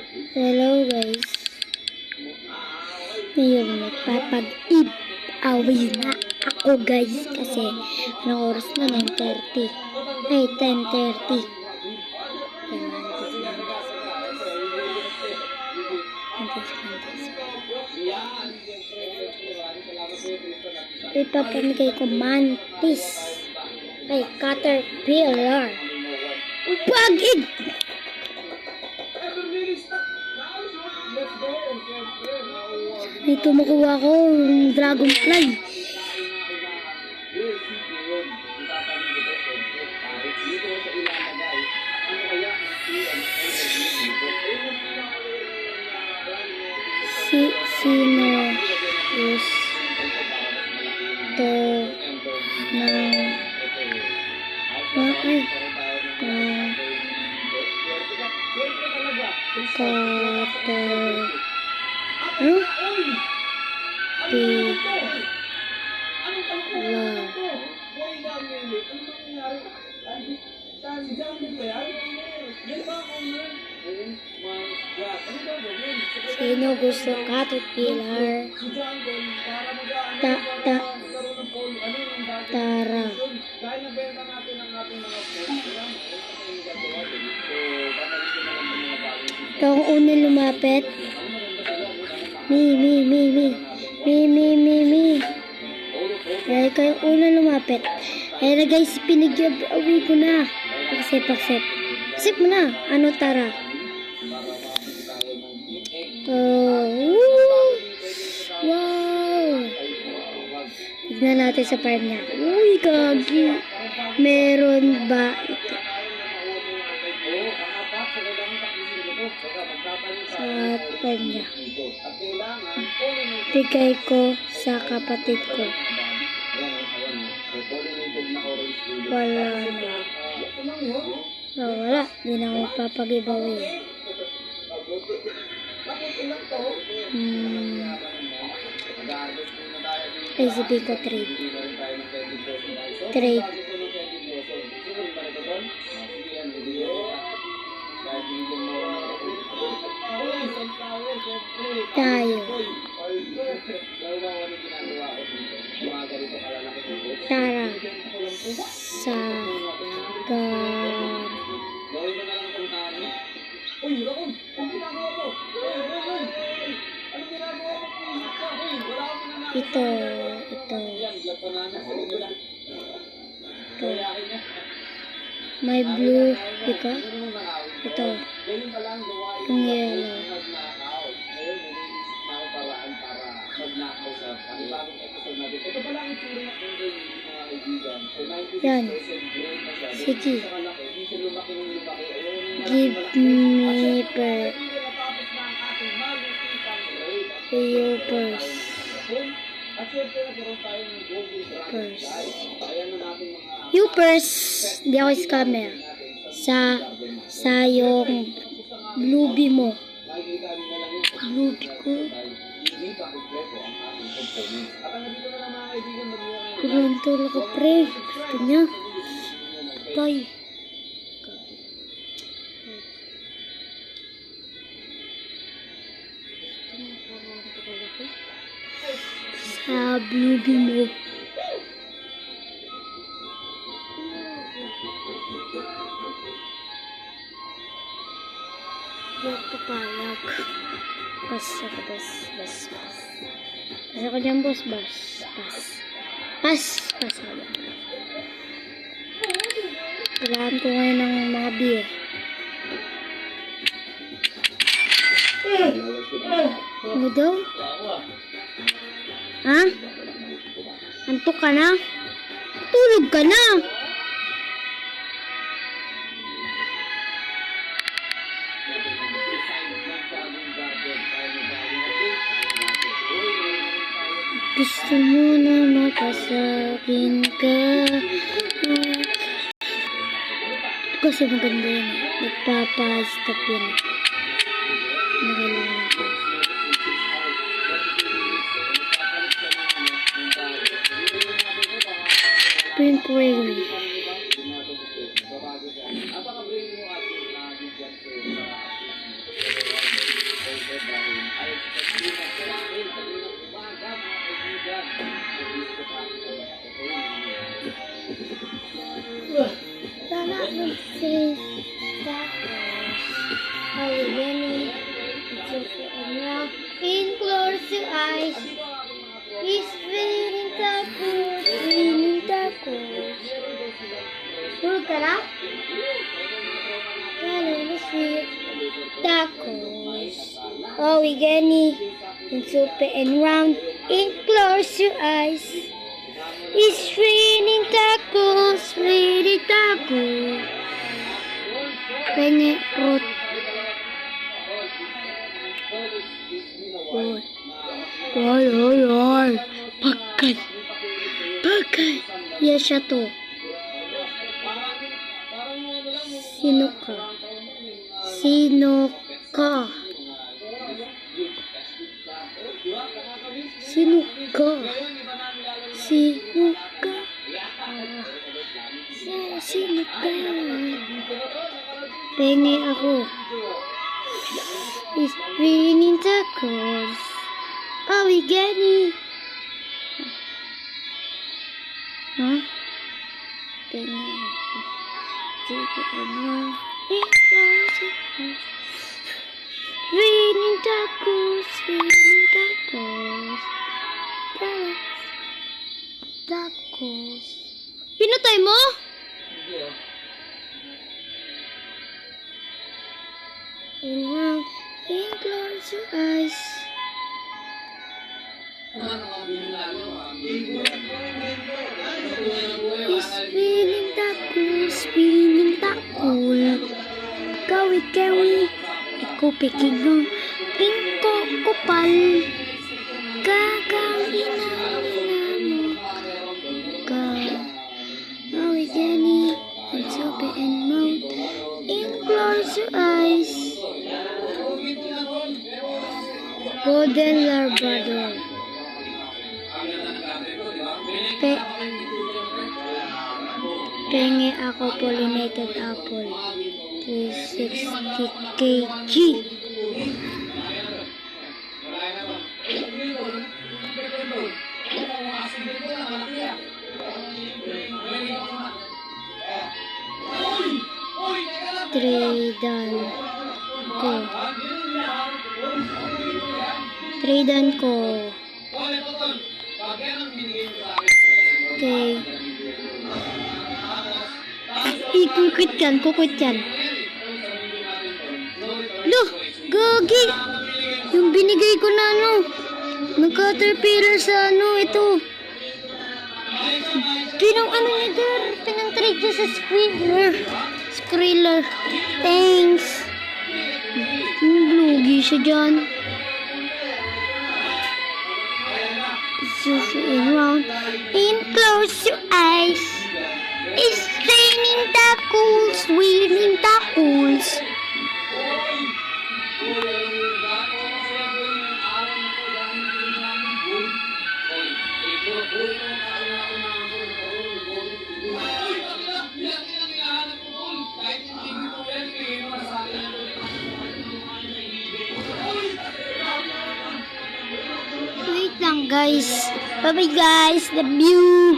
Hello guys. Ngayon magpapag-away na ako guys kasi anong oras na? 9:30. Ay, 10:30. Ipapamigay ko mantis kay Caterpillar. Pag-ig! Ito makuha ko yung dragonfly. Sino gusto ng Sino gusto Caterpillar? Tara. Ito ang unang lumapit. Mi. Kaya kayo unang lumapit. Kaya na guys, pinag-away ko na. Paksip. Paksip mo na. Ano tara? Wow! Tignan natin sa farm niya. Uy, gagi. Meron ba ito? Sa farm niya. Bigay ko sa kapatid ko. Wala na. Wala. Hindi na ako papag-giveaway. Ay, sabihin ko trade. Tayo. Tara. Ito. May blue. Ito. Yung yellow. Yan. Sige. Give me purse. You purse. Hindi ako scammer. Sa yung bluebee mo. Bluebee ko. Kurang ka pre. Gusto niya. Tay. Sa bluebee mo. Yung papayag. Pas ako dyan, boss. Pas. Kailangan ko ngayon ng mga beer. Ano daw? Ha? Antok ka na? Tulog ka na! Gusto mo na makasakin ka. Kasi maganda yun. Nagpapa-stop yun. Nakailangan ko. Spring Prairie. Sana mag-save tapos already in close your eyes. He's feeling tacos, feeling tacos. Tulog ka na? Kala sweet tacos. Oh, we gani in super and round. In close your eyes. It's raining tacos, raining tacos. Penge root. Oy. Pagkay. Yes, siya to. Sino ka? Penge ako. It's raining tacos. Oh, we gani. Huh? Penge ako. Raining tacos. Tacos. Pinatay mo? And round, and close your eyes. It's feeling tacos. Kawi, ikaw peking ingko kupal. Gagang ina mo ka. Kawi gani, and sobe and mouth. And close your eyes. Golden Labrador. Penge ako pollinated apple. 360 kg. Tradean ko. Okay. Kukwit yan. Loh, gagi. Yung binigay ko na nag-caterpillar sa ito. Pinang-trade ko sa Skriller. Thanks. Lugi siya dyan. Zoom around and close your eyes. It's raining tacos, raining tacos. Wait lang guys. Bye bye guys. Love you.